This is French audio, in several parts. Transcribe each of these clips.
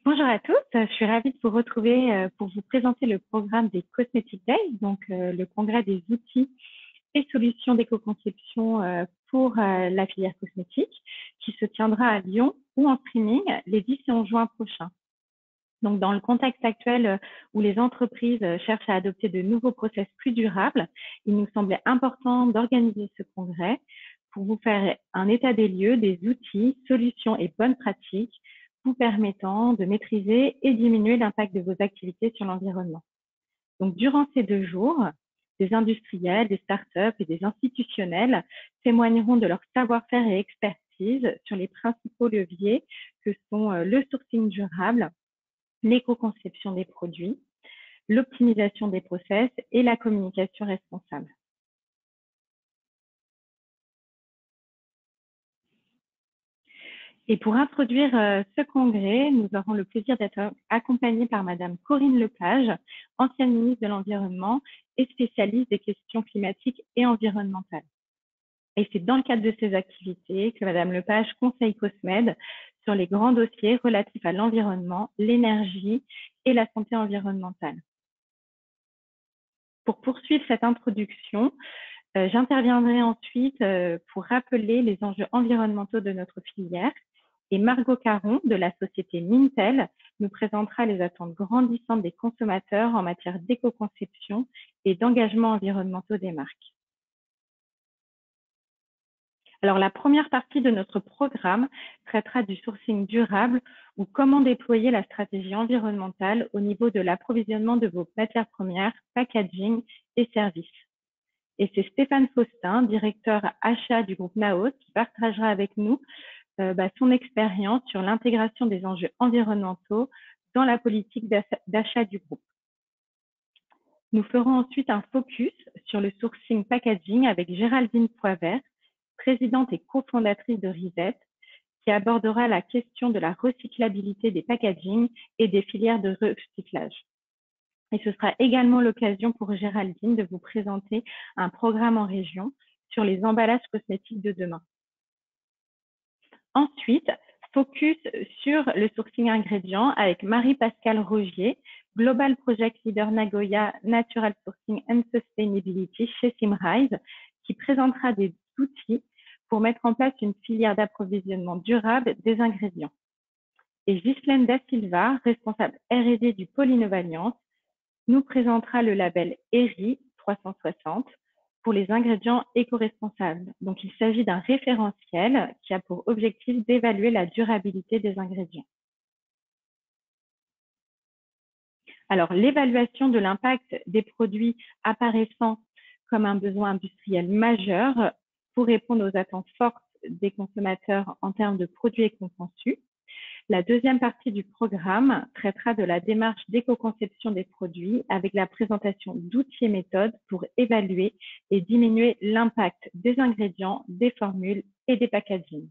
Bonjour à tous, je suis ravie de vous retrouver pour vous présenter le programme des Cosmetic Days, donc le congrès des outils et solutions d'éco-conception pour la filière cosmétique, qui se tiendra à Lyon ou en streaming les 10 et 11 juin prochains. Donc, dans le contexte actuel où les entreprises cherchent à adopter de nouveaux process plus durables, il nous semblait important d'organiser ce congrès pour vous faire un état des lieux des outils, solutions et bonnes pratiques vous permettant de maîtriser et diminuer l'impact de vos activités sur l'environnement. Donc, durant ces 2 jours, des industriels, des startups et des institutionnels témoigneront de leur savoir-faire et expertise sur les principaux leviers que sont le sourcing durable, l'éco-conception des produits, l'optimisation des process et la communication responsable. Et pour introduire ce congrès, nous aurons le plaisir d'être accompagnés par Madame Corinne Lepage, ancienne ministre de l'Environnement et spécialiste des questions climatiques et environnementales. Et c'est dans le cadre de ces activités que Madame Lepage conseille Cosmed sur les grands dossiers relatifs à l'environnement, l'énergie et la santé environnementale. Pour poursuivre cette introduction, j'interviendrai ensuite pour rappeler les enjeux environnementaux de notre filière et Margot Caron de la société Mintel nous présentera les attentes grandissantes des consommateurs en matière d'éco-conception et d'engagement environnementaux des marques. Alors, la première partie de notre programme traitera du sourcing durable ou comment déployer la stratégie environnementale au niveau de l'approvisionnement de vos matières premières, packaging et services. Et c'est Stéphane Faustin, directeur achat du groupe Naos, qui partagera avec nous son expérience sur l'intégration des enjeux environnementaux dans la politique d'achat du groupe. Nous ferons ensuite un focus sur le sourcing packaging avec Géraldine Poivert, présidente et cofondatrice de Reset, qui abordera la question de la recyclabilité des packaging et des filières de recyclage. Et ce sera également l'occasion pour Géraldine de vous présenter un programme en région sur les emballages cosmétiques de demain. Ensuite, focus sur le sourcing ingrédients avec Marie-Pascale Rogier, Global Project Leader Nagoya Natural Sourcing and Sustainability chez Simrise, qui présentera des outils pour mettre en place une filière d'approvisionnement durable des ingrédients. Et Ghislaine Da Silva, responsable R&D du pôle Innovalliance, nous présentera le label ERI 360 pour les ingrédients éco-responsables. Donc, il s'agit d'un référentiel qui a pour objectif d'évaluer la durabilité des ingrédients. Alors, l'évaluation de l'impact des produits apparaissant comme un besoin industriel majeur pour répondre aux attentes fortes des consommateurs en termes de produits éco-conçus. La deuxième partie du programme traitera de la démarche d'éco-conception des produits avec la présentation d'outils et méthodes pour évaluer et diminuer l'impact des ingrédients, des formules et des packaging.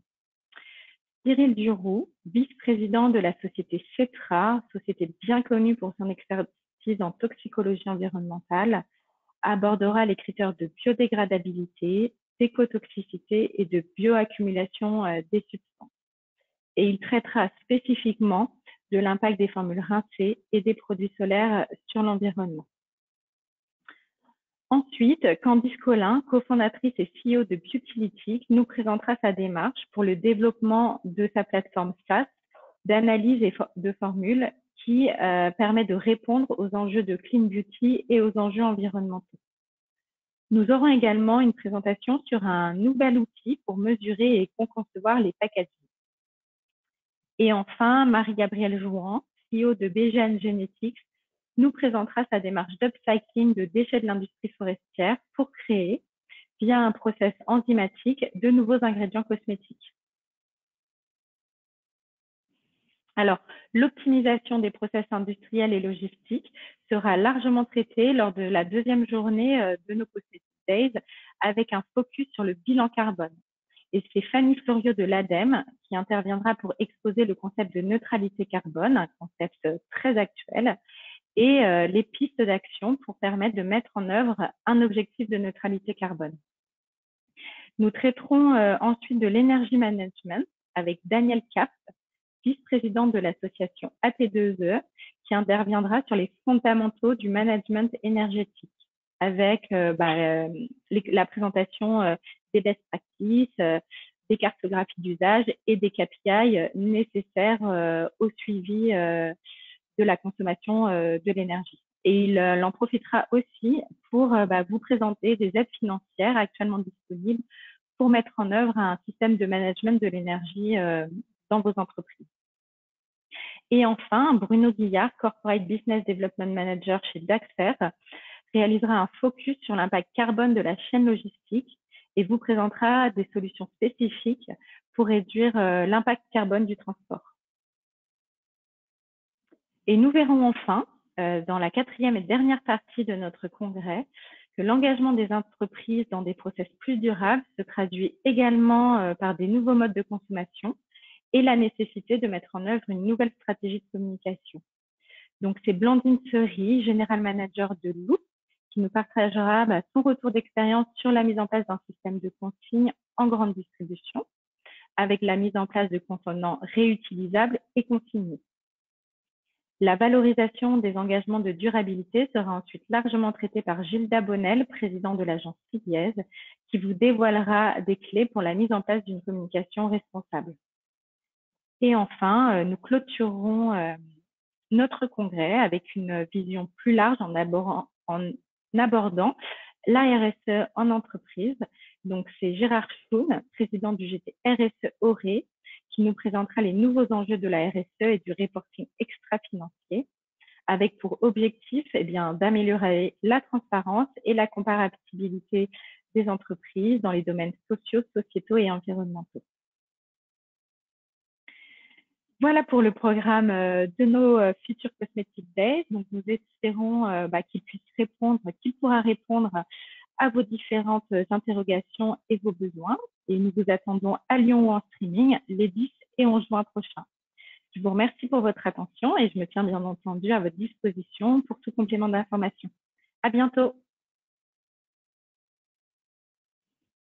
Cyril Duroux, vice-président de la société Cetra, société bien connue pour son expertise en toxicologie environnementale, abordera les critères de biodégradabilité, d'écotoxicité et de bioaccumulation des substances. Et il traitera spécifiquement de l'impact des formules rincées et des produits solaires sur l'environnement. Ensuite, Candice Collin, cofondatrice et CEO de Beautylitic, nous présentera sa démarche pour le développement de sa plateforme SaaS d'analyse de formules qui permet de répondre aux enjeux de clean beauty et aux enjeux environnementaux. Nous aurons également une présentation sur un nouvel outil pour mesurer et concevoir les packaging. Et enfin, Marie-Gabrielle Jouan, CEO de BGN Genetics, nous présentera sa démarche d'upcycling de déchets de l'industrie forestière pour créer, via un process enzymatique, de nouveaux ingrédients cosmétiques. Alors, l'optimisation des process industriels et logistiques sera largement traitée lors de la deuxième journée de nos Cosmetic Days avec un focus sur le bilan carbone. Et c'est Fanny Florio de l'ADEME qui interviendra pour exposer le concept de neutralité carbone, un concept très actuel, et les pistes d'action pour permettre de mettre en œuvre un objectif de neutralité carbone. Nous traiterons ensuite de l'énergie management avec Daniel Cap, vice-présidente de l'association AT2E, qui interviendra sur les fondamentaux du management énergétique, avec la présentation des best practices, des cartographies d'usage et des KPI nécessaires au suivi de la consommation de l'énergie. Et il en profitera aussi pour vous présenter des aides financières actuellement disponibles pour mettre en œuvre un système de management de l'énergie dans vos entreprises. Et enfin, Bruno Guillard, Corporate Business Development Manager chez Daxfer, réalisera un focus sur l'impact carbone de la chaîne logistique et vous présentera des solutions spécifiques pour réduire l'impact carbone du transport. Et nous verrons enfin, dans la 4e et dernière partie de notre congrès, que l'engagement des entreprises dans des process plus durables se traduit également par des nouveaux modes de consommation et la nécessité de mettre en œuvre une nouvelle stratégie de communication. Donc, c'est Blandine Seri, General Manager de Loop, qui nous partagera son retour d'expérience sur la mise en place d'un système de consigne en grande distribution, avec la mise en place de contenants réutilisables et consignés. La valorisation des engagements de durabilité sera ensuite largement traitée par Gilda Bonnel, président de l'agence Filiez, qui vous dévoilera des clés pour la mise en place d'une communication responsable. Et enfin, nous clôturerons notre congrès avec une vision plus large en abordant la RSE en entreprise. Donc, c'est Gérard Schoun, président du GT RSE Auré, qui nous présentera les nouveaux enjeux de la RSE et du reporting extra-financier, avec pour objectif d'améliorer la transparence et la comparabilité des entreprises dans les domaines sociaux, sociétaux et environnementaux. Voilà pour le programme de nos Future Cosmetic Days. Donc, nous espérons qu'il pourra répondre à vos différentes interrogations et vos besoins. Et nous vous attendons à Lyon ou en streaming les 10 et 11 juin prochains. Je vous remercie pour votre attention et je me tiens bien entendu à votre disposition pour tout complément d'information. À bientôt.